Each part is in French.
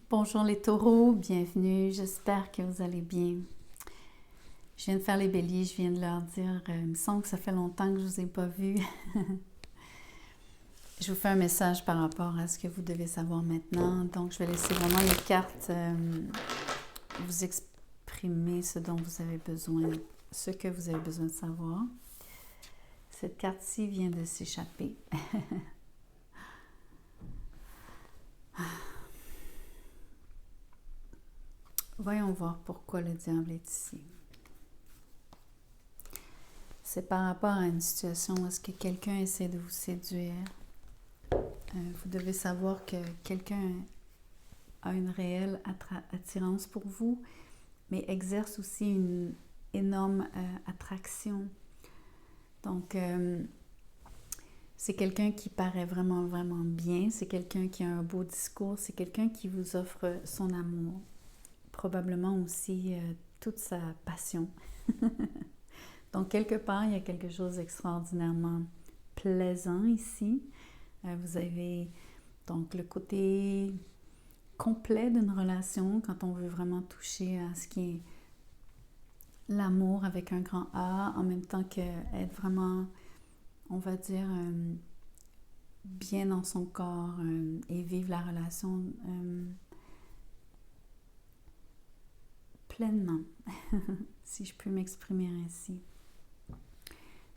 Bonjour les taureaux, bienvenue, j'espère que vous allez bien. Je viens de faire les béliers, je viens de leur dire, il me semble que ça fait longtemps que je ne vous ai pas vus. Je vous fais un message par rapport à ce que vous devez savoir maintenant, donc je vais laisser vraiment les cartes vous exprimer ce dont vous avez besoin, ce que vous avez besoin de savoir. Cette carte-ci vient de s'échapper. Voyons voir pourquoi le diable est ici. C'est par rapport à une situation où est-ce que quelqu'un essaie de vous séduire. Vous devez savoir que quelqu'un a une réelle attirance pour vous, mais exerce aussi une énorme attraction. Donc, c'est quelqu'un qui paraît vraiment, vraiment bien. C'est quelqu'un qui a un beau discours. C'est quelqu'un qui vous offre son amour. Probablement aussi toute sa passion. Donc, quelque part, il y a quelque chose d'extraordinairement plaisant ici. Vous avez donc le côté complet d'une relation quand on veut vraiment toucher à ce qui est l'amour avec un grand A, en même temps qu'être vraiment, on va dire, bien dans son corps et vivre la relation pleinement, si je peux m'exprimer ainsi.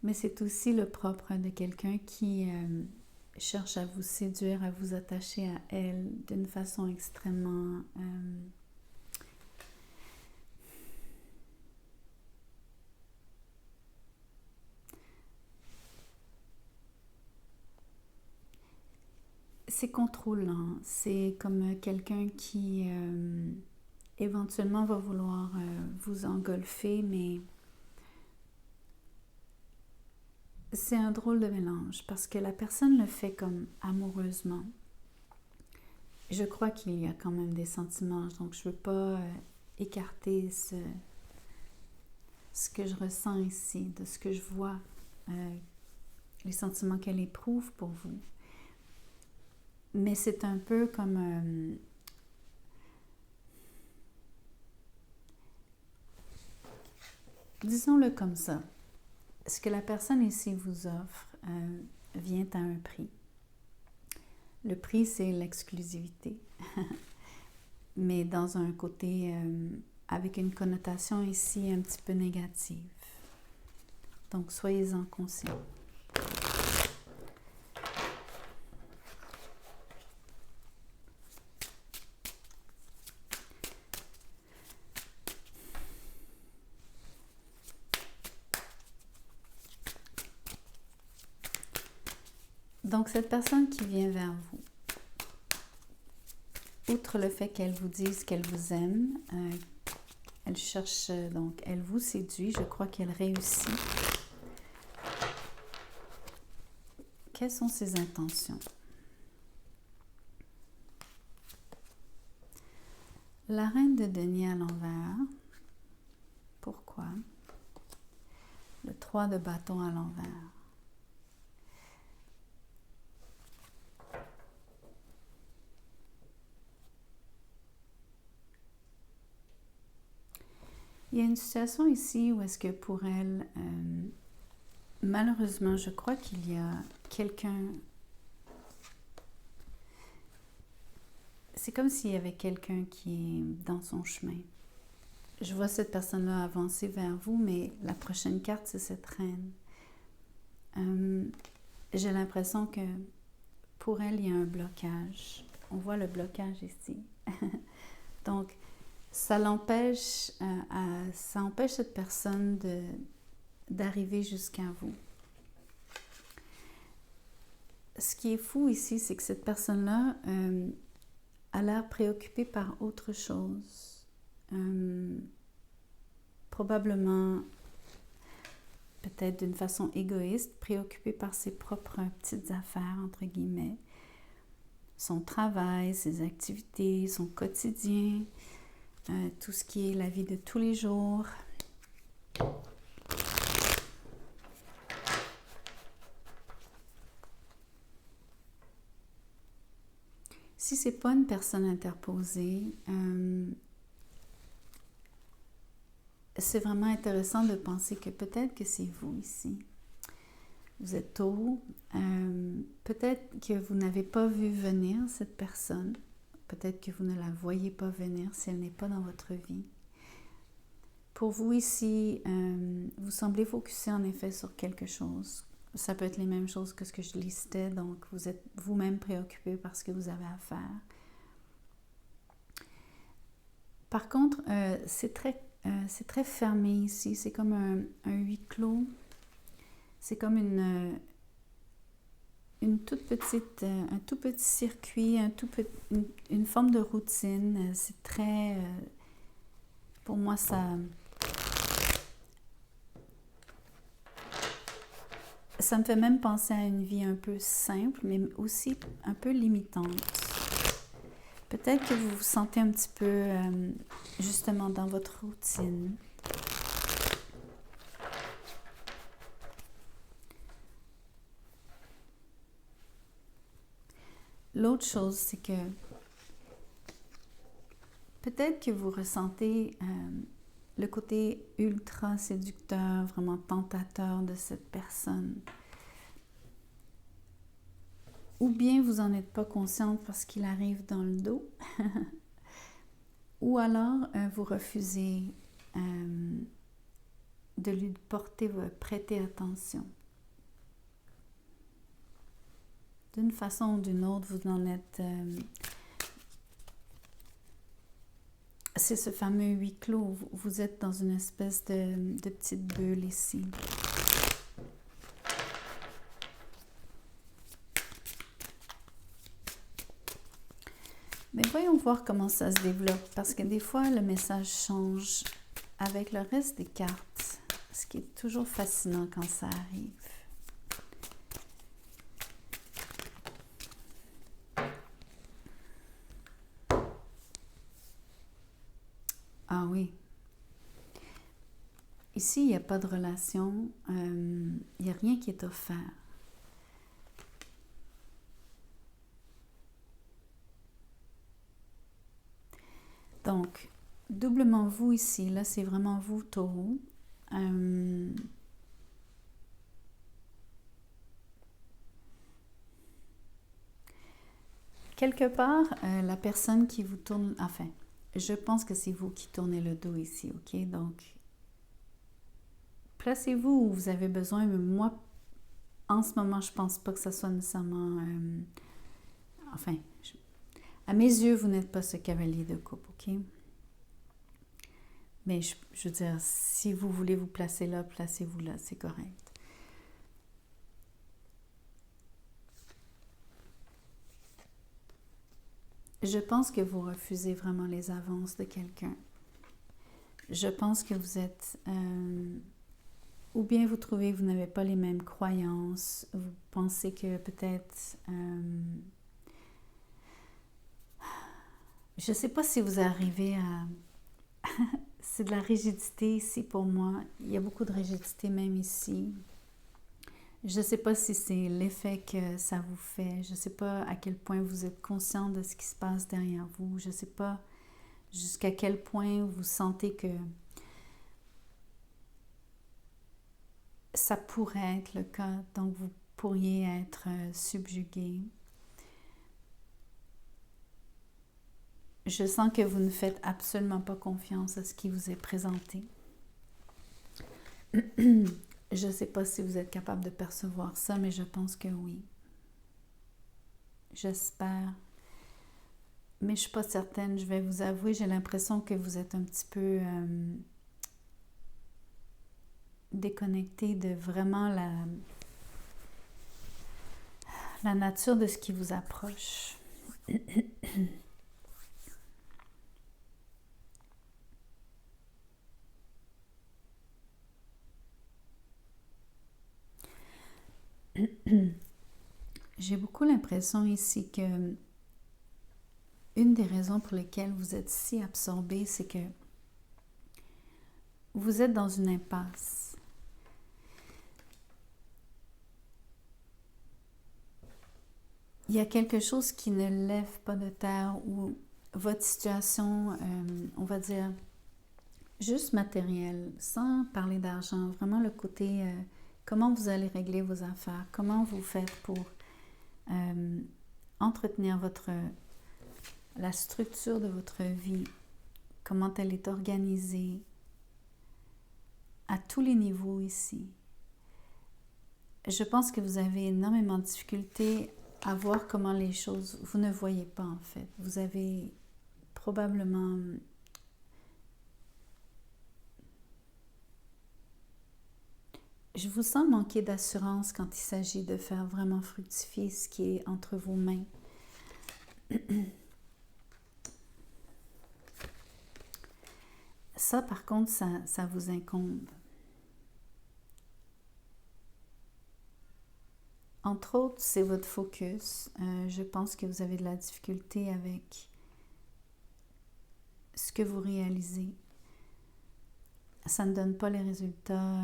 Mais c'est aussi le propre de quelqu'un qui cherche à vous séduire, à vous attacher à elle d'une façon extrêmement c'est contrôlant. C'est comme quelqu'un qui éventuellement va vouloir vous engolfer, mais c'est un drôle de mélange parce que la personne le fait comme amoureusement. Je crois qu'il y a quand même des sentiments, donc je ne veux pas écarter ce que je ressens ici, de ce que je vois, les sentiments qu'elle éprouve pour vous. Mais c'est un peu comme disons-le comme ça. Ce que la personne ici vous offre vient à un prix. Le prix, c'est l'exclusivité. Mais dans un côté avec une connotation ici un petit peu négative. Donc, soyez-en conscients. Donc, cette personne qui vient vers vous, outre le fait qu'elle vous dise qu'elle vous aime, elle cherche, donc, elle vous séduit, je crois qu'elle réussit. Quelles sont ses intentions? La reine de denier à l'envers. Pourquoi? Le 3 de bâton à l'envers. Il y a une situation ici où est-ce que pour elle, malheureusement, je crois qu'il y a quelqu'un... C'est comme s'il y avait quelqu'un qui est dans son chemin. Je vois cette personne-là avancer vers vous, mais la prochaine carte, c'est cette reine. J'ai l'impression que pour elle, il y a un blocage. On voit le blocage ici. Donc, ça empêche cette personne d'arriver jusqu'à vous. Ce qui est fou ici, c'est que cette personne-là a l'air préoccupée par autre chose. Probablement, peut-être d'une façon égoïste, préoccupée par ses propres petites affaires, entre guillemets. Son travail, ses activités, son quotidien, tout ce qui est la vie de tous les jours. si c'est pas une personne interposée, c'est vraiment intéressant de penser que peut-être que c'est vous ici. Vous êtes taureau. Peut-être que vous n'avez pas vu venir cette personne. Peut-être que vous ne la voyez pas venir si elle n'est pas dans votre vie. Pour vous ici, vous semblez focuser en effet sur quelque chose. Ça peut être les mêmes choses que ce que je listais, donc vous êtes vous-même préoccupé par ce que vous avez à faire. Par contre, c'est très fermé ici. C'est comme un huis clos. C'est comme une toute petite, un tout petit circuit, une forme de routine. C'est très... pour moi, ça me fait même penser à une vie un peu simple, mais aussi un peu limitante. Peut-être que vous vous sentez un petit peu, justement, dans votre routine. L'autre chose, c'est que peut-être que vous ressentez le côté ultra séducteur, vraiment tentateur de cette personne. Ou bien vous n'en êtes pas consciente parce qu'il arrive dans le dos. Ou alors vous refusez de lui prêter attention. D'une façon ou d'une autre, vous en êtes... c'est ce fameux huis clos. Vous êtes dans une espèce de petite bulle ici. Mais voyons voir comment ça se développe, parce que des fois, le message change avec le reste des cartes, ce qui est toujours fascinant quand ça arrive. Ah oui. Ici, il n'y a pas de relation, il n'y a rien qui est offert. Donc, doublement vous ici, là, c'est vraiment vous, taureau. Quelque part, la personne qui vous tourne... Enfin, je pense que c'est vous qui tournez le dos ici, ok? Donc, placez-vous où vous avez besoin, mais moi, en ce moment, je ne pense pas que ça soit nécessairement... enfin, à mes yeux, vous n'êtes pas ce cavalier de coupe, ok? Mais je veux dire, si vous voulez vous placer là, placez-vous là, c'est correct. Je pense que vous refusez vraiment les avances de quelqu'un. Je pense que vous êtes... ou bien vous trouvez que vous n'avez pas les mêmes croyances. Vous pensez que peut-être... je ne sais pas si vous arrivez à... c'est de la rigidité ici pour moi. Il y a beaucoup de rigidité même ici. Je ne sais pas si c'est l'effet que ça vous fait. Je ne sais pas à quel point vous êtes conscient de ce qui se passe derrière vous. Je ne sais pas jusqu'à quel point vous sentez que ça pourrait être le cas. Donc, vous pourriez être subjugué. Je sens que vous ne faites absolument pas confiance à ce qui vous est présenté. Je ne sais pas si vous êtes capable de percevoir ça, mais je pense que oui. J'espère. Mais je ne suis pas certaine. Je vais vous avouer, j'ai l'impression que vous êtes un petit peu déconnecté de vraiment la nature de ce qui vous approche. J'ai beaucoup l'impression ici que une des raisons pour lesquelles vous êtes si absorbé, c'est que vous êtes dans une impasse. il y a quelque chose qui ne lève pas de terre ou votre situation, on va dire, juste matérielle, sans parler d'argent, vraiment le côté comment vous allez régler vos affaires, comment vous faites pour entretenir la structure de votre vie, comment elle est organisée à tous les niveaux ici. Je pense que vous avez énormément de difficultés à voir comment les choses, vous ne voyez pas en fait. Vous avez probablement je vous sens manquer d'assurance quand il s'agit de faire vraiment fructifier ce qui est entre vos mains. Ça, par contre, ça vous incombe. Entre autres, c'est votre focus. Je pense que vous avez de la difficulté avec ce que vous réalisez. Ça ne donne pas les résultats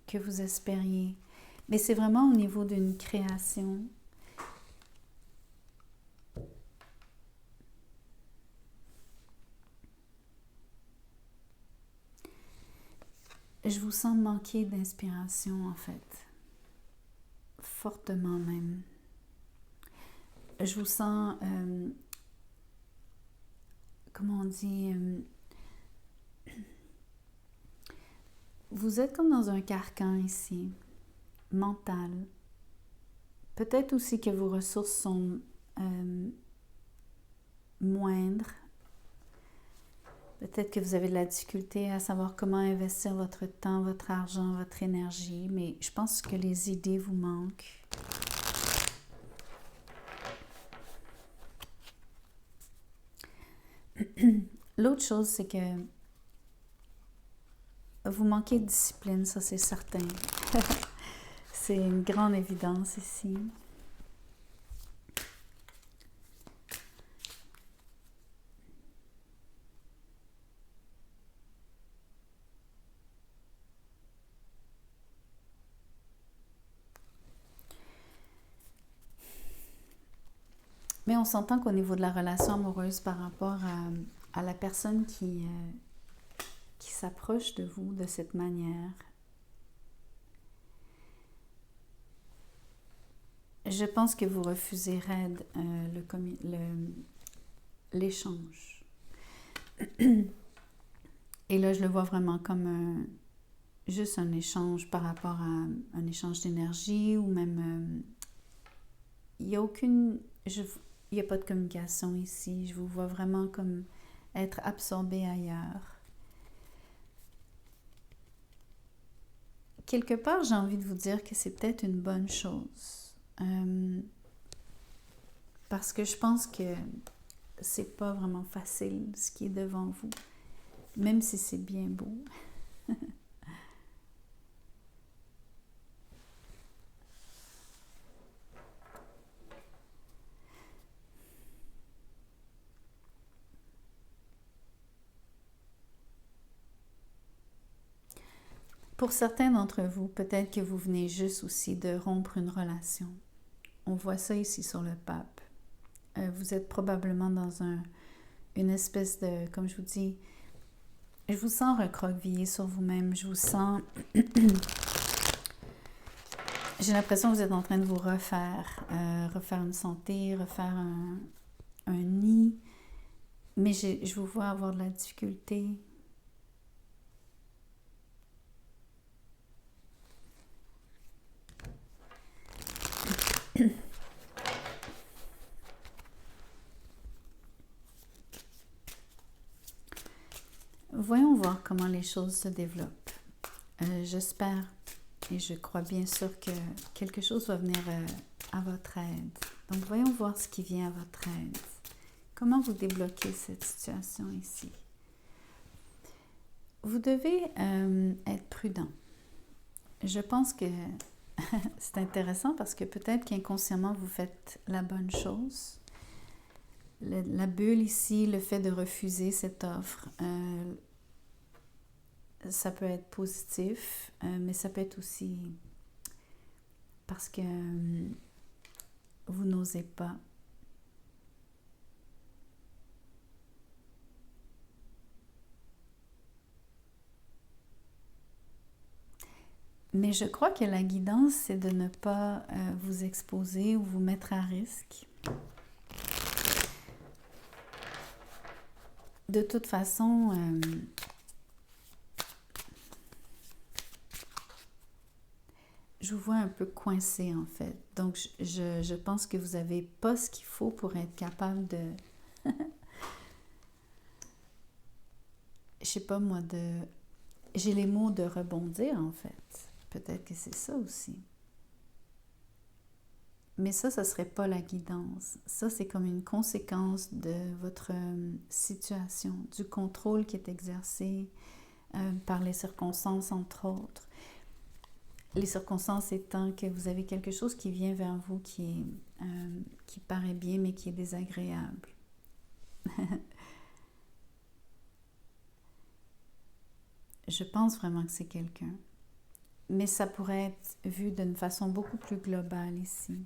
que vous espériez. Mais c'est vraiment au niveau d'une création. Je vous sens manquer d'inspiration, en fait. Fortement même. Je vous sens, comment on dit, vous êtes comme dans un carcan ici, mental. Peut-être aussi que vos ressources sont moindres. Peut-être que vous avez de la difficulté à savoir comment investir votre temps, votre argent, votre énergie, mais je pense que les idées vous manquent. L'autre chose, c'est que vous manquez de discipline, ça c'est certain. C'est une grande évidence ici. Mais on s'entend qu'au niveau de la relation amoureuse par rapport à la personne qui s'approche de vous de cette manière, je pense que vous refusez raide l'échange. Et là, je le vois vraiment comme juste un échange par rapport à un échange d'énergie ou même... il n'y a aucune... il n'y a pas de communication ici. Je vous vois vraiment comme être absorbé ailleurs. Quelque part, j'ai envie de vous dire que c'est peut-être une bonne chose. Parce que je pense que c'est pas vraiment facile ce qui est devant vous, même si c'est bien beau. Pour certains d'entre vous, peut-être que vous venez juste aussi de rompre une relation. On voit ça ici sur le pape. Vous êtes probablement dans une espèce de, comme je vous dis, je vous sens recroquevillé sur vous-même. Je vous sens... J'ai l'impression que vous êtes en train de vous refaire une santé, refaire un nid. Mais je vous vois avoir de la difficulté. Voyons voir comment les choses se développent. J'espère et je crois bien sûr que quelque chose va venir à votre aide. Donc, voyons voir ce qui vient à votre aide. Comment vous débloquez cette situation ici? Vous devez être prudent. Je pense que c'est intéressant parce que peut-être qu'inconsciemment, vous faites la bonne chose. La bulle ici, le fait de refuser cette offre, ça peut être positif, mais ça peut être aussi parce que vous n'osez pas. Mais je crois que la guidance, c'est de ne pas vous exposer ou vous mettre à risque. De toute façon, je vous vois un peu coincé en fait. Donc, je pense que vous n'avez pas ce qu'il faut pour être capable de... Je sais pas moi, j'ai les mots de rebondir en fait. Peut-être que c'est ça aussi. Mais ça serait pas la guidance. Ça, c'est comme une conséquence de votre situation, du contrôle qui est exercé par les circonstances, entre autres. Les circonstances étant que vous avez quelque chose qui vient vers vous qui paraît bien, mais qui est désagréable. Je pense vraiment que c'est quelqu'un. Mais ça pourrait être vu d'une façon beaucoup plus globale ici.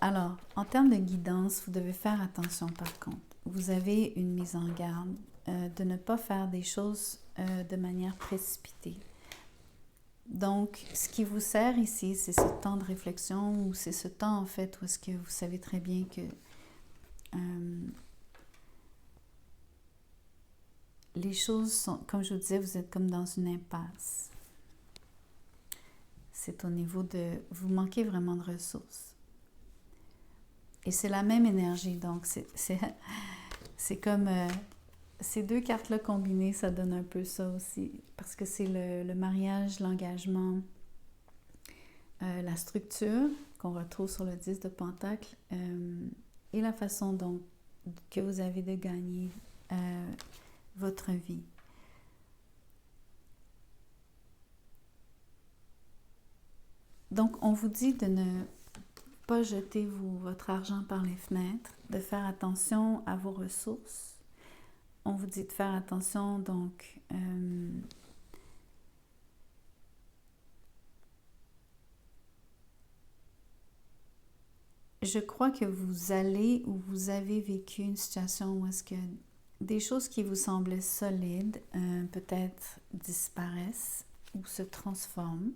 Alors, en termes de guidance, vous devez faire attention par contre. Vous avez une mise en garde de ne pas faire des choses de manière précipitée. Donc, ce qui vous sert ici, c'est ce temps de réflexion ou c'est ce temps en fait où est-ce que vous savez très bien que les choses sont, comme je vous disais, vous êtes comme dans une impasse. C'est au niveau de... Vous manquez vraiment de ressources. Et c'est la même énergie, donc c'est comme... ces deux cartes-là combinées, ça donne un peu ça aussi. Parce que c'est le mariage, l'engagement, la structure qu'on retrouve sur le 10 de Pentacle et la façon dont que vous avez de gagner votre vie. Donc, on vous dit de ne pas jeter votre argent par les fenêtres, de faire attention à vos ressources. On vous dit de faire attention, donc, je crois que vous allez ou vous avez vécu une situation où est-ce que des choses qui vous semblaient solides, peut-être disparaissent ou se transforment.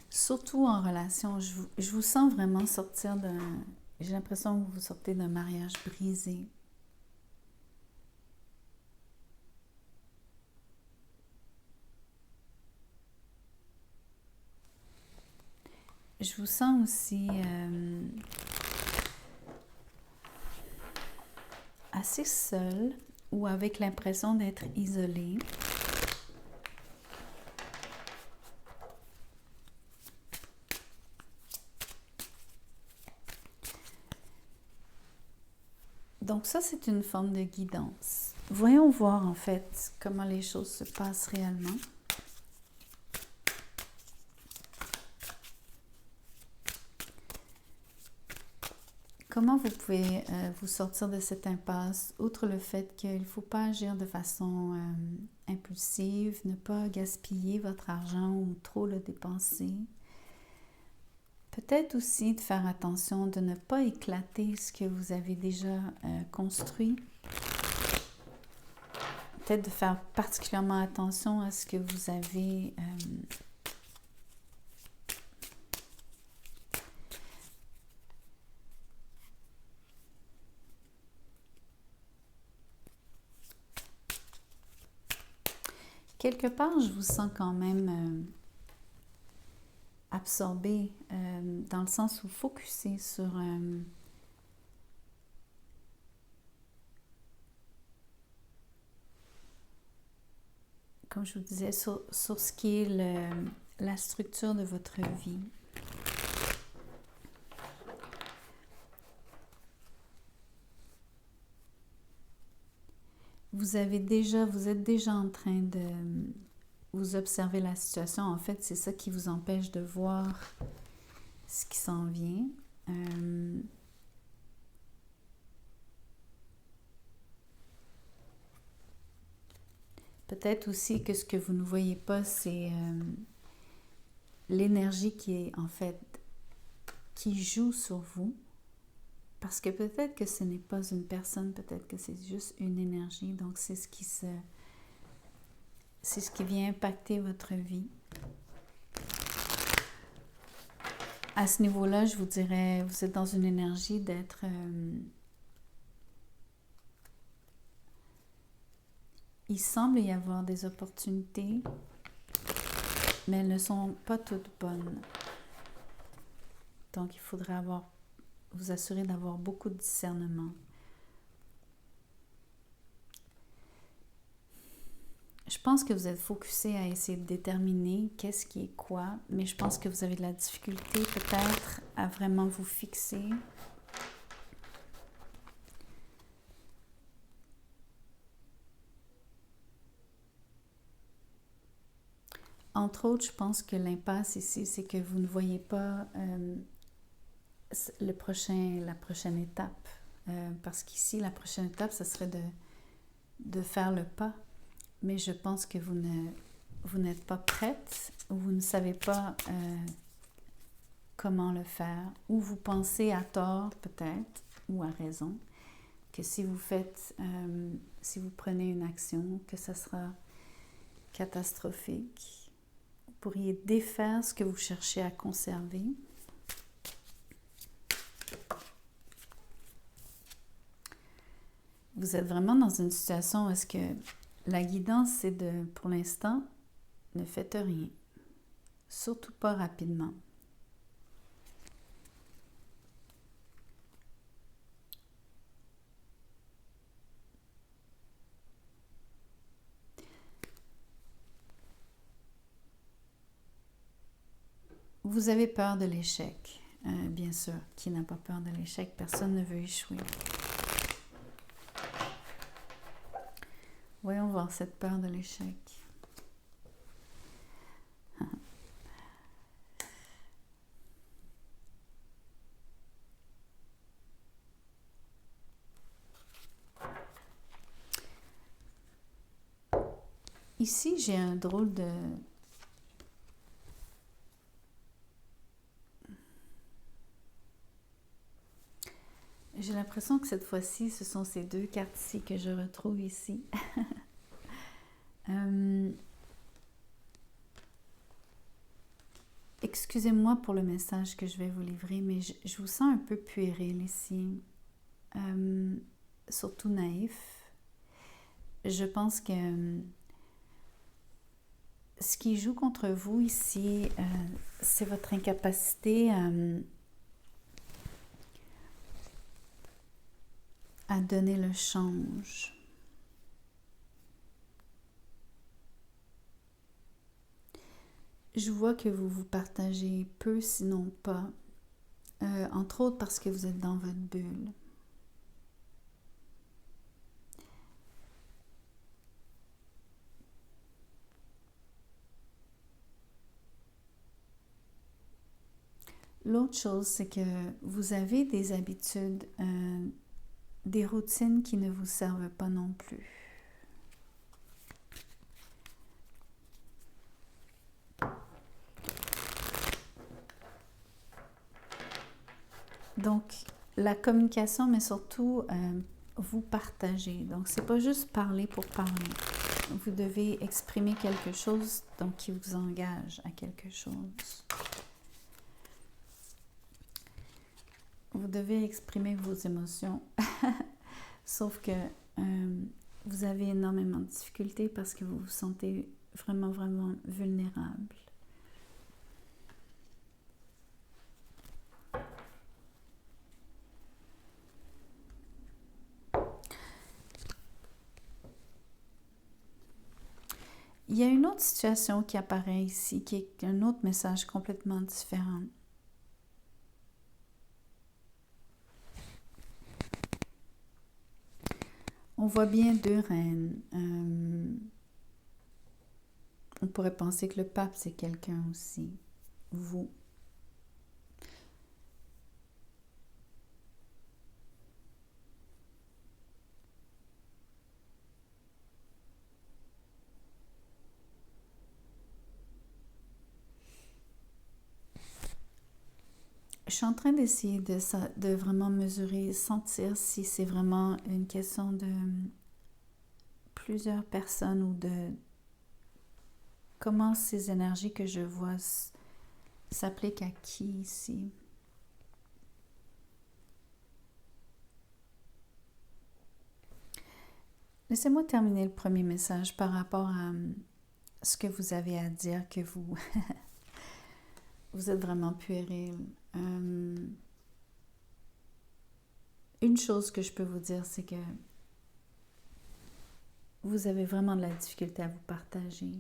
Surtout en relation, je vous sens vraiment sortir d'un... J'ai l'impression que vous sortez d'un mariage brisé. Je vous sens aussi assez seul ou avec l'impression d'être isolé. Donc ça, c'est une forme de guidance. Voyons voir en fait comment les choses se passent réellement. Comment vous pouvez vous sortir de cette impasse, outre le fait qu'il ne faut pas agir de façon impulsive, ne pas gaspiller votre argent ou trop le dépenser. Peut-être aussi de faire attention de ne pas éclater ce que vous avez déjà construit. Peut-être de faire particulièrement attention à ce que vous avez quelque part, je vous sens quand même absorbé dans le sens où focusé sur comme je vous disais, sur ce qui est la structure de votre vie. Vous êtes déjà en train de vous observer la situation. En fait, c'est ça qui vous empêche de voir ce qui s'en vient. Peut-être aussi que ce que vous ne voyez pas, c'est l'énergie qui est en fait, qui joue sur vous. Parce que peut-être que ce n'est pas une personne, peut-être que c'est juste une énergie. Donc c'est ce qui vient impacter votre vie. À ce niveau-là, je vous dirais, vous êtes dans une énergie d'être... il semble y avoir des opportunités, mais elles ne sont pas toutes bonnes. Donc, il faudrait vous assurer d'avoir beaucoup de discernement. Je pense que vous êtes focusé à essayer de déterminer qu'est-ce qui est quoi, mais je pense que vous avez de la difficulté peut-être à vraiment vous fixer. Entre autres, je pense que l'impasse ici, c'est que vous ne voyez pas la prochaine étape. Parce qu'ici, la prochaine étape, ce serait de faire le pas. Mais je pense que vous n'êtes pas prête, ou vous ne savez pas comment le faire, ou vous pensez à tort peut-être, ou à raison, que si vous prenez une action, que ça sera catastrophique. Vous pourriez défaire ce que vous cherchez à conserver. Vous êtes vraiment dans une situation où est-ce que la guidance, c'est pour l'instant, ne faites rien. Surtout pas rapidement. Vous avez peur de l'échec, bien sûr. Qui n'a pas peur de l'échec? Personne ne veut échouer. Voyons voir cette peur de l'échec. Ici, j'ai un drôle de... J'ai l'impression que cette fois-ci, ce sont ces deux cartes-ci que je retrouve ici. Excusez-moi pour le message que je vais vous livrer, mais je vous sens un peu puéril ici. Surtout naïf. Je pense que ce qui joue contre vous ici, c'est votre incapacité à donner le change. Je vois que vous vous partagez peu, sinon pas, entre autres parce que vous êtes dans votre bulle. L'autre chose, c'est que vous avez des habitudes, des routines qui ne vous servent pas non plus. Donc, la communication, mais surtout vous partager. Donc, c'est pas juste parler pour parler. Vous devez exprimer quelque chose donc, qui vous engage à quelque chose. Vous devez exprimer vos émotions. Sauf que vous avez énormément de difficultés parce que vous vous sentez vraiment, vraiment vulnérable. Il y a une autre situation qui apparaît ici, qui est un autre message complètement différent. On voit bien deux reines. On pourrait penser que le pape, c'est quelqu'un aussi. Vous. Je suis en train d'essayer de vraiment mesurer, sentir si c'est vraiment une question de plusieurs personnes ou de comment ces énergies que je vois s'appliquent à qui ici. Laissez-moi terminer le premier message par rapport à ce que vous avez à dire, que vous, vous êtes vraiment puéril. Une chose que je peux vous dire, c'est que vous avez vraiment de la difficulté à vous partager.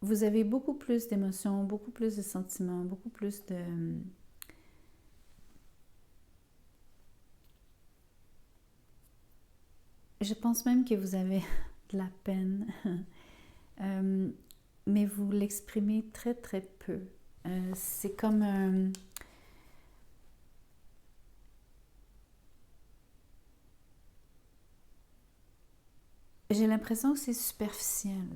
Vous avez beaucoup plus d'émotions, beaucoup plus de sentiments, beaucoup plus de... Je pense même que vous avez de la peine, mais vous l'exprimez très très peu. C'est comme... J'ai l'impression que c'est superficiel.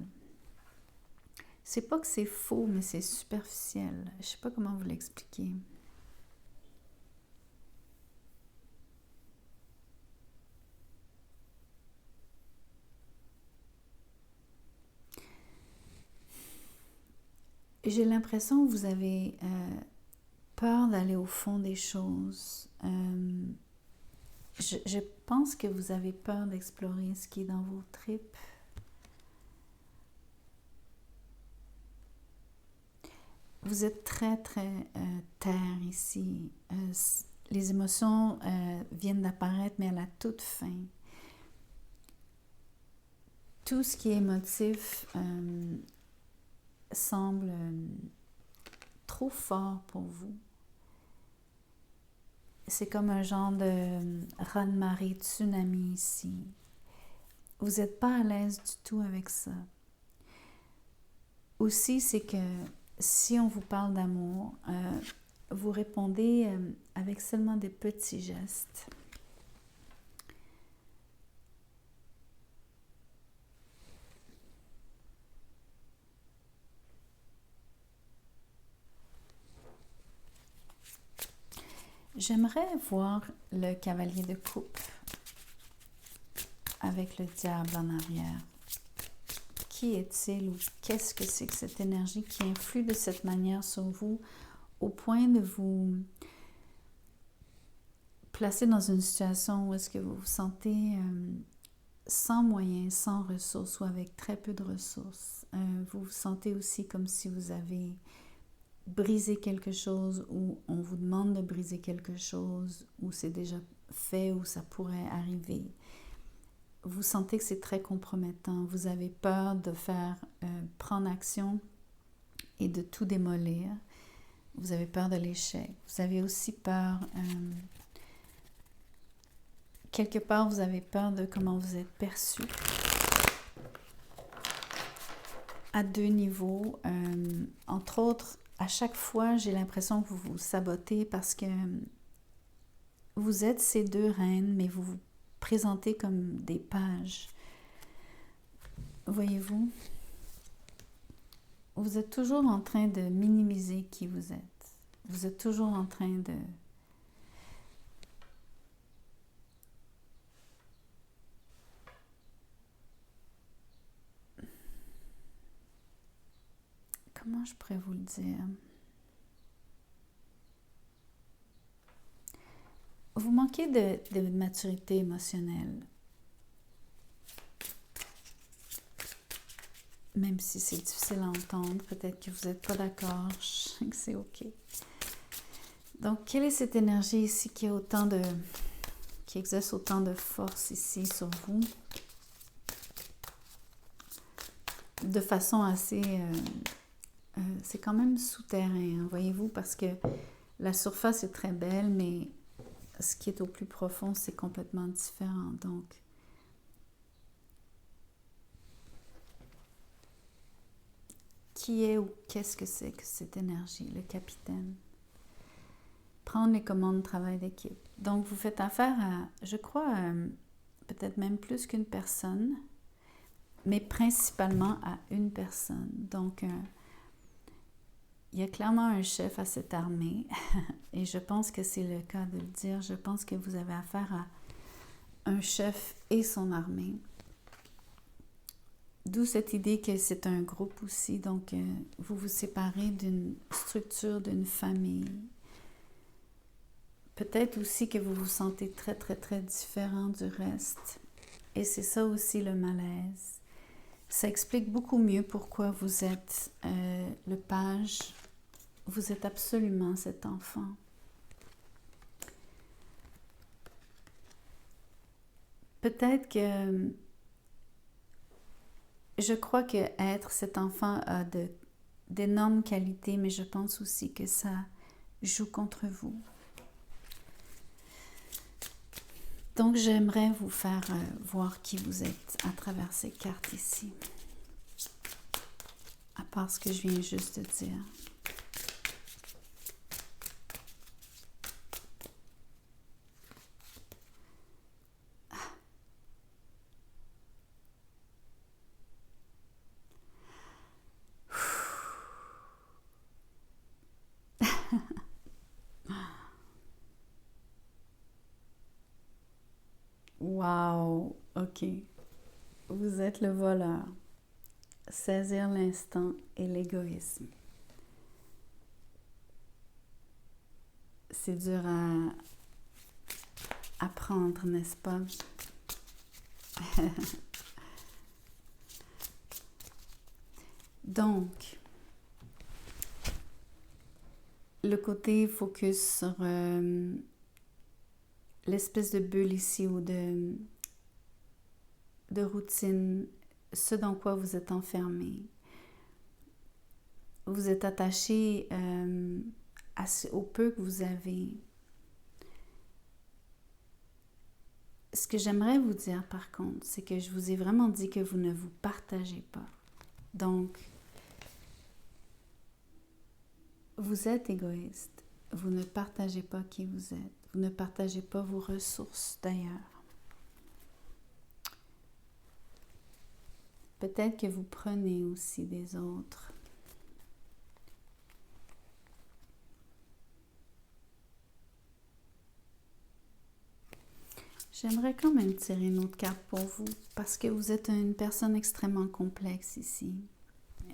C'est pas que c'est faux, mais c'est superficiel. Je sais pas comment vous l'expliquer. J'ai l'impression que vous avez peur d'aller au fond des choses. Je pense que vous avez peur d'explorer ce qui est dans vos tripes. Vous êtes très, très terre ici. Les émotions viennent d'apparaître, mais à la toute fin. Tout ce qui est émotif semble trop fort pour vous. C'est comme un genre de raz-de-marée, tsunami ici. Vous n'êtes pas à l'aise du tout avec ça. Aussi, c'est que si on vous parle d'amour, vous répondez avec seulement des petits gestes. J'aimerais voir le cavalier de coupe avec le diable en arrière. Qui est-il ou qu'est-ce que c'est que cette énergie qui influe de cette manière sur vous au point de vous placer dans une situation où est-ce que vous vous sentez sans moyens, sans ressources ou avec très peu de ressources. Vous vous sentez aussi comme si vous avez brisé quelque chose ou on vous demande de briser quelque chose ou c'est déjà fait ou ça pourrait arriver. Vous sentez que c'est très compromettant. Vous avez peur de faire prendre action et de tout démolir. Vous avez peur de l'échec. Vous avez aussi peur... quelque part, vous avez peur de comment vous êtes perçu. À deux niveaux. Entre autres, à chaque fois, j'ai l'impression que vous vous sabotez parce que vous êtes ces deux reines, mais vous vous présentez comme des pages. Voyez-vous? Vous êtes toujours en train de minimiser qui vous êtes. Vous êtes toujours en train de... Comment je pourrais vous le dire? Vous manquez de maturité émotionnelle. Même si c'est difficile à entendre, peut-être que vous n'êtes pas d'accord, je sais que c'est OK. Donc, quelle est cette énergie ici qui exerce autant de force ici sur vous? De façon assez... c'est quand même souterrain, hein, voyez-vous, parce que la surface est très belle, mais ce qui est au plus profond, c'est complètement différent. Donc, qui est ou qu'est-ce que c'est que cette énergie, le capitaine? Prendre les commandes de travail d'équipe. Donc, vous faites affaire à, je crois, peut-être même plus qu'une personne, mais principalement à une personne. Donc, il y a clairement un chef à cette armée et je pense que c'est le cas de le dire. Je pense que vous avez affaire à un chef et son armée. D'où cette idée que c'est un groupe aussi. Donc, vous vous séparez d'une structure, d'une famille. Peut-être aussi que vous vous sentez très, très, très différent du reste. Et c'est ça aussi le malaise. Ça explique beaucoup mieux pourquoi vous êtes le page. Vous êtes absolument cet enfant. Peut-être que je crois que être cet enfant a d'énormes qualités, mais je pense aussi que ça joue contre vous. Donc, j'aimerais vous faire voir qui vous êtes à travers ces cartes ici. À part ce que je viens juste de dire. Wow, ok. Vous êtes le voleur. Saisir l'instant et l'égoïsme. C'est dur à apprendre, n'est-ce pas? Donc, le côté focus sur l'espèce de bulle ici ou de routine, ce dans quoi vous êtes enfermé. Vous êtes attaché au peu que vous avez. Ce que j'aimerais vous dire par contre, c'est que je vous ai vraiment dit que vous ne vous partagez pas. Donc, vous êtes égoïste. Vous ne partagez pas qui vous êtes. Vous ne partagez pas vos ressources d'ailleurs. Peut-être que vous prenez aussi des autres. J'aimerais quand même tirer une autre carte pour vous parce que vous êtes une personne extrêmement complexe ici.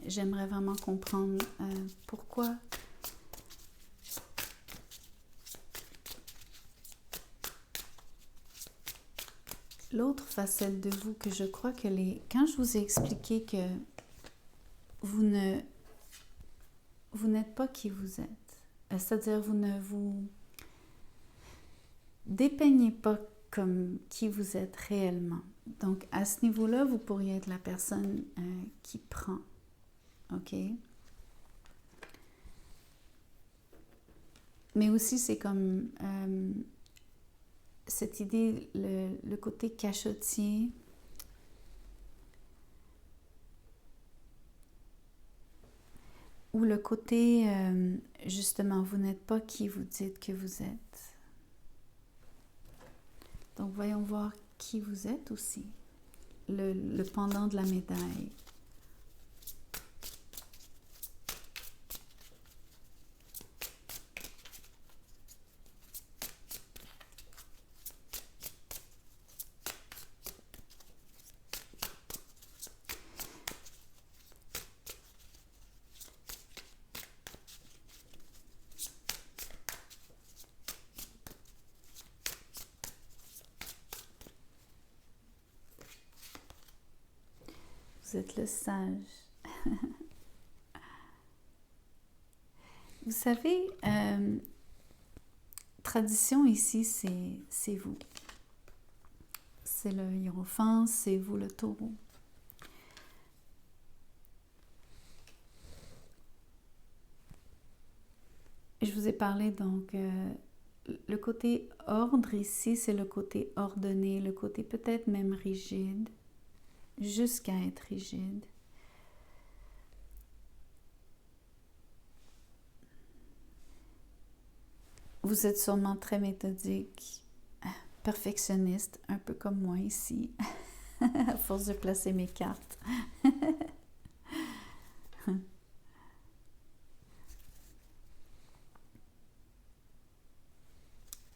J'aimerais vraiment comprendre pourquoi. L'autre facette de vous que je crois que quand je vous ai expliqué que vous n'êtes pas qui vous êtes, c'est-à-dire vous ne vous dépeignez pas comme qui vous êtes réellement. Donc, à ce niveau-là, vous pourriez être la personne qui prend. OK? Mais aussi, c'est comme cette idée, le côté cachotier. Ou le côté, justement, vous n'êtes pas qui vous dites que vous êtes. Donc, voyons voir qui vous êtes aussi. Le pendant de la médaille. Vous êtes le sage. Vous savez, tradition ici, c'est vous. C'est le hiérophant, c'est vous le taureau. Je vous ai parlé donc, le côté ordre ici, c'est le côté ordonné, le côté peut-être même rigide, jusqu'à être rigide. Vous êtes sûrement très méthodique, perfectionniste, un peu comme moi ici, à force de placer mes cartes.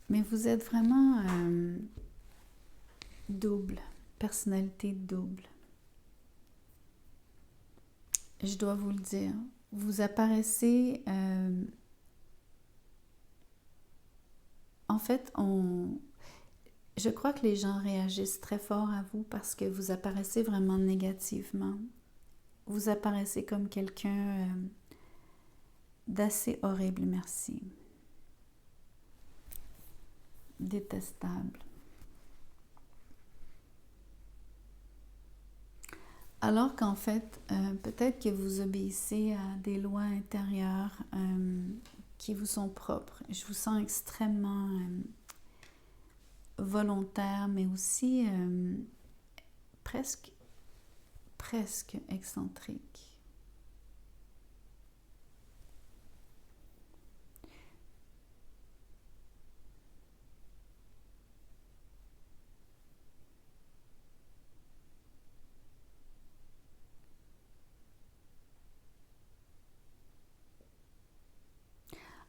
Mais vous êtes vraiment double, personnalité double. Je dois vous le dire. Vous apparaissez... en fait, je crois que les gens réagissent très fort à vous parce que vous apparaissez vraiment négativement. Vous apparaissez comme quelqu'un d'assez horrible, merci. Détestable. Alors qu'en fait, peut-être que vous obéissez à des lois intérieures qui vous sont propres. Je vous sens extrêmement volontaire, mais aussi presque excentrique.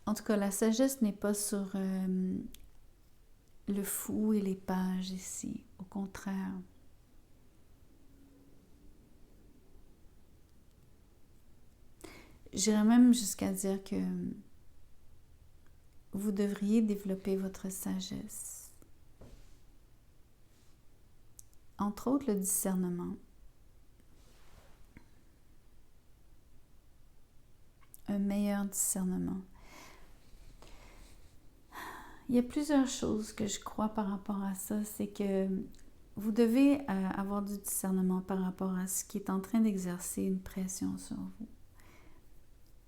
En tout cas, la sagesse n'est pas sur le fou et les pages ici. Au contraire. J'irais même jusqu'à dire que vous devriez développer votre sagesse. Entre autres, le discernement. Un meilleur discernement. Il y a plusieurs choses que je crois par rapport à ça. C'est que vous devez avoir du discernement par rapport à ce qui est en train d'exercer une pression sur vous.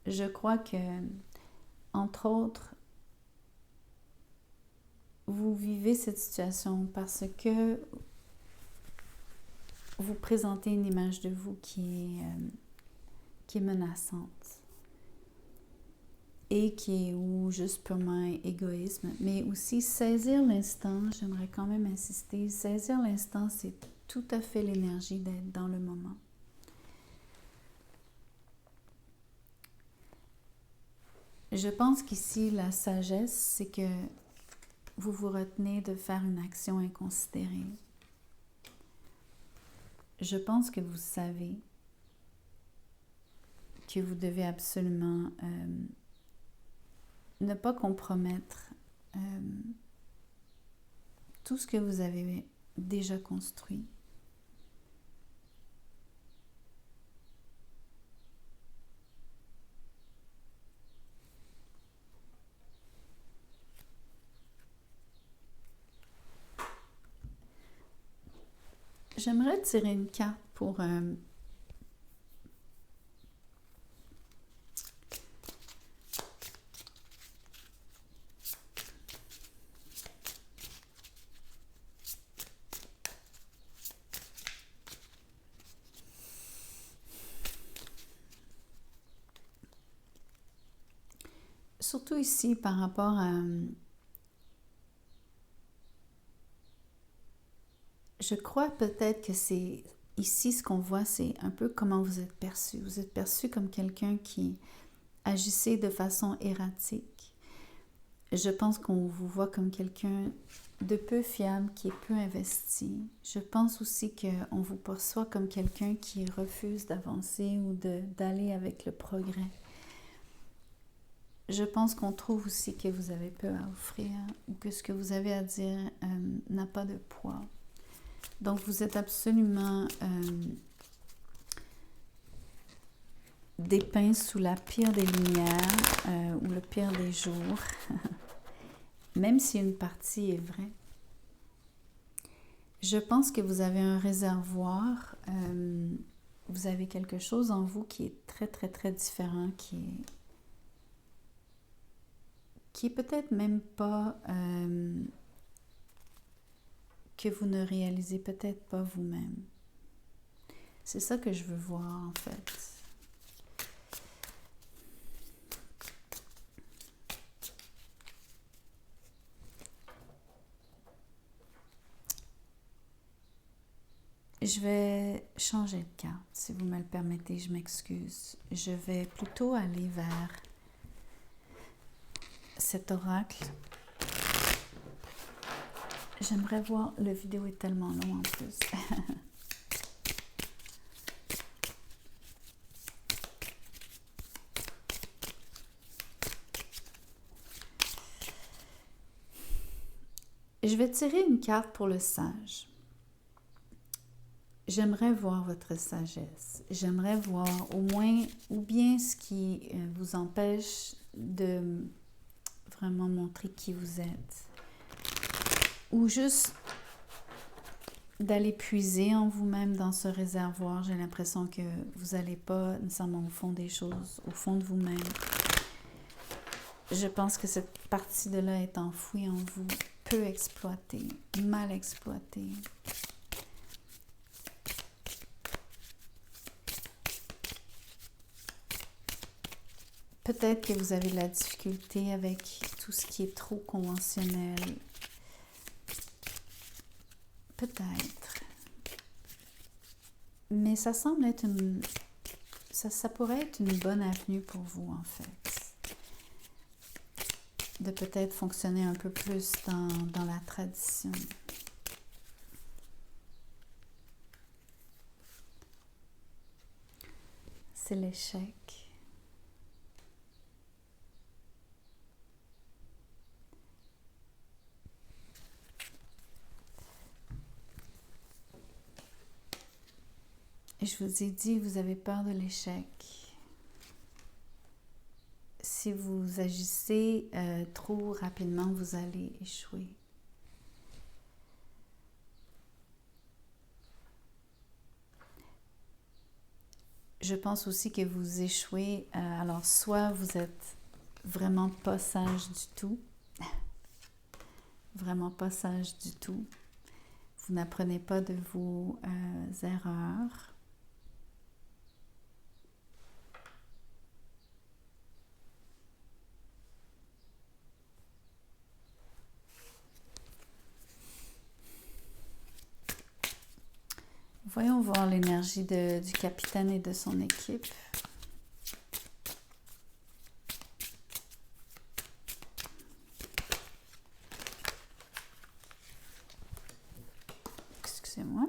Je crois que, entre autres, vous vivez cette situation parce que vous présentez une image de vous qui est menaçante et qui est ou juste purement égoïsme, mais aussi saisir l'instant, j'aimerais quand même insister, saisir l'instant, c'est tout à fait l'énergie d'être dans le moment. Je pense qu'ici, la sagesse, c'est que vous vous retenez de faire une action inconsidérée. Je pense que vous savez que vous devez absolument ne pas compromettre tout ce que vous avez déjà construit. J'aimerais tirer une carte pour surtout ici par rapport à... Je crois peut-être que c'est... Ici, ce qu'on voit, c'est un peu comment vous êtes perçu. Vous êtes perçu comme quelqu'un qui agissait de façon erratique. Je pense qu'on vous voit comme quelqu'un de peu fiable, qui est peu investi. Je pense aussi qu'on vous perçoit comme quelqu'un qui refuse d'avancer ou d'aller avec le progrès. Je pense qu'on trouve aussi que vous avez peu à offrir ou que ce que vous avez à dire n'a pas de poids. Donc, vous êtes absolument dépeint sous la pire des lumières ou le pire des jours, même si une partie est vraie. Je pense que vous avez un réservoir, vous avez quelque chose en vous qui est très, très, très différent, qui est peut-être même pas... que vous ne réalisez peut-être pas vous-même. C'est ça que je veux voir, en fait. Je vais changer de carte, si vous me le permettez, je m'excuse. Je vais plutôt aller vers cet oracle J'aimerais voir, le vidéo est tellement long en plus. Je vais tirer une carte pour le sage. J'aimerais voir votre sagesse. J'aimerais voir au moins ou bien ce qui vous empêche de vraiment montrer qui vous êtes. Ou juste d'aller puiser en vous-même dans ce réservoir. J'ai l'impression que vous n'allez pas nécessairement au fond des choses, au fond de vous-même. Je pense que cette partie de là est enfouie en vous, peu exploitée, mal exploitée. Peut-être que vous avez de la difficulté avec tout ce qui est trop conventionnel. Peut-être. Mais ça semble être une... Ça pourrait être une bonne avenue pour vous, en fait. De peut-être fonctionner un peu plus dans la tradition. C'est l'échec. Et je vous ai dit, vous avez peur de l'échec. Si vous agissez trop rapidement, vous allez échouer. Je pense aussi que vous échouez. Alors, soit vous êtes vraiment pas sage du tout, vraiment pas sage du tout. Vous n'apprenez pas de vos erreurs. Voyons voir l'énergie du capitaine et de son équipe. Excusez-moi.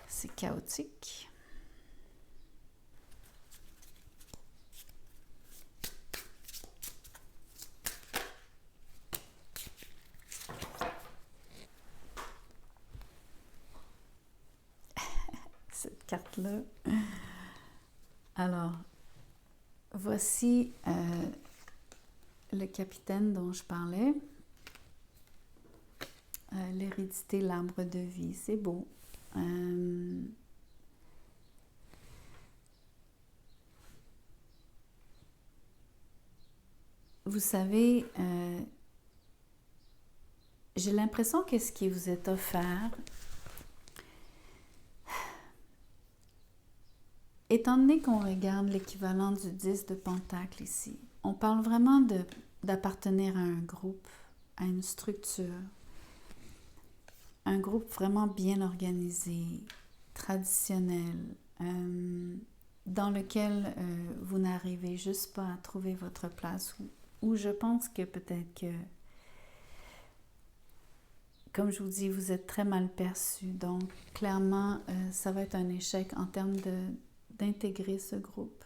C'est chaotique. Cette carte-là. Alors, voici le capitaine dont je parlais. L'hérédité, l'arbre de vie, c'est beau. Vous savez, j'ai l'impression que ce qui vous est offert, étant donné qu'on regarde l'équivalent du 10 de Pentacle ici, on parle vraiment d'appartenir à un groupe, à une structure, un groupe vraiment bien organisé, traditionnel, dans lequel vous n'arrivez juste pas à trouver votre place, ou je pense que peut-être que, comme je vous dis, vous êtes très mal perçu, donc clairement, ça va être un échec en termes d'intégrer ce groupe.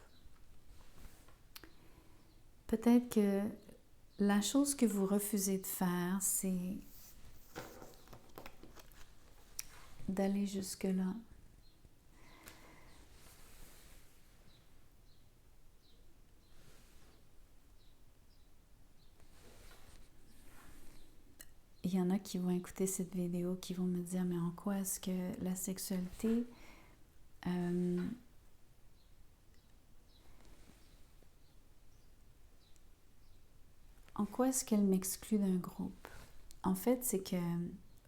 Peut-être que la chose que vous refusez de faire, c'est d'aller jusque-là. Il y en a qui vont écouter cette vidéo, qui vont me dire, mais en quoi est-ce que la sexualité en quoi est-ce qu'elle m'exclut d'un groupe? En fait, c'est que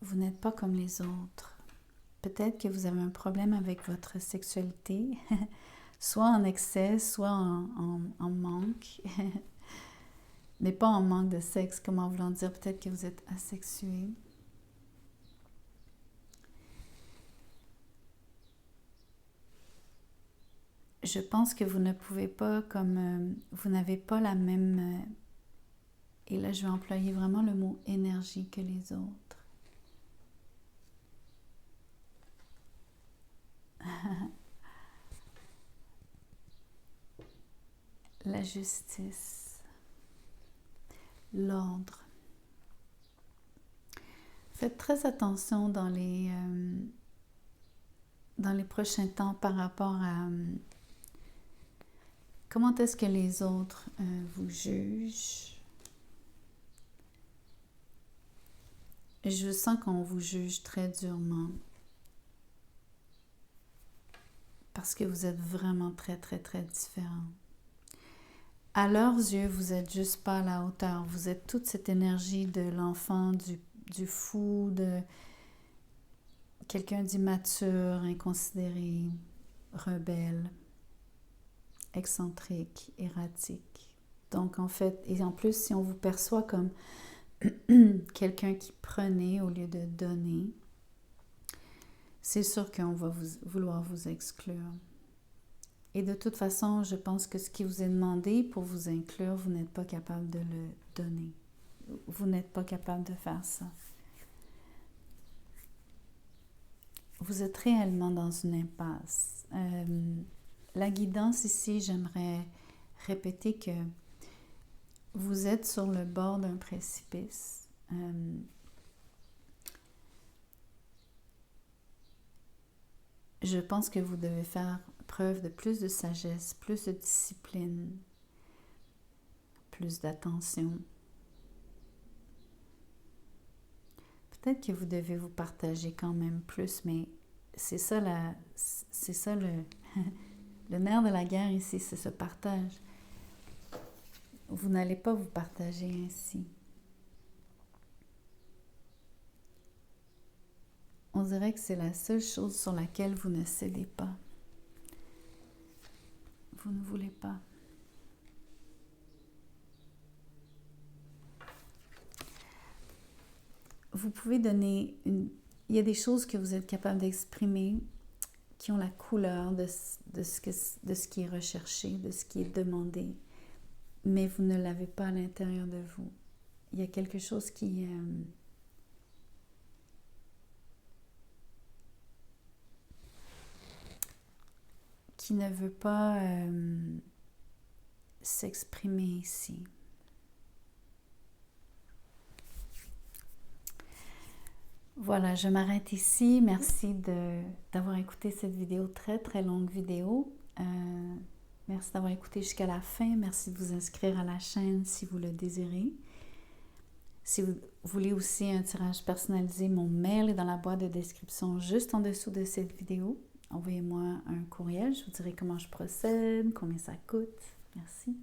vous n'êtes pas comme les autres. Peut-être que vous avez un problème avec votre sexualité, soit en excès, soit en manque. Mais pas en manque de sexe, comment voulant dire peut-être que vous êtes asexué. Je pense que vous ne pouvez pas, comme vous n'avez pas la même Et là, je vais employer vraiment le mot énergie que les autres. La justice, l'ordre. Faites très attention dans les prochains temps par rapport à comment est-ce que les autres vous jugent. Je sens qu'on vous juge très durement parce que vous êtes vraiment très, très, très différents. À leurs yeux, vous n'êtes juste pas à la hauteur. Vous êtes toute cette énergie de l'enfant, du fou, de quelqu'un d'immature, inconsidéré, rebelle, excentrique, erratique. Donc, en fait, et en plus, si on vous perçoit comme quelqu'un qui prenait au lieu de donner, c'est sûr qu'on va vouloir vous exclure. Et de toute façon, je pense que ce qui vous est demandé pour vous inclure, vous n'êtes pas capable de le donner. Vous n'êtes pas capable de faire ça. Vous êtes réellement dans une impasse. La guidance ici, j'aimerais répéter que vous êtes sur le bord d'un précipice. Je pense que vous devez faire preuve de plus de sagesse, plus de discipline, plus d'attention. Peut-être que vous devez vous partager quand même plus, mais c'est ça le nerf de la guerre ici, c'est ce partage. Vous n'allez pas vous partager ainsi. On dirait que c'est la seule chose sur laquelle vous ne cédez pas. Vous ne voulez pas. Vous pouvez donner il y a des choses que vous êtes capable d'exprimer qui ont la couleur de ce qui est recherché, de ce qui est demandé, mais vous ne l'avez pas à l'intérieur de vous. Il y a quelque chose qui ne veut pas s'exprimer ici. Voilà, je m'arrête ici. Merci d'avoir écouté cette vidéo, très très longue vidéo. Merci d'avoir écouté jusqu'à la fin. Merci de vous inscrire à la chaîne si vous le désirez. Si vous voulez aussi un tirage personnalisé, mon mail est dans la boîte de description juste en dessous de cette vidéo. Envoyez-moi un courriel, je vous dirai comment je procède, combien ça coûte. Merci.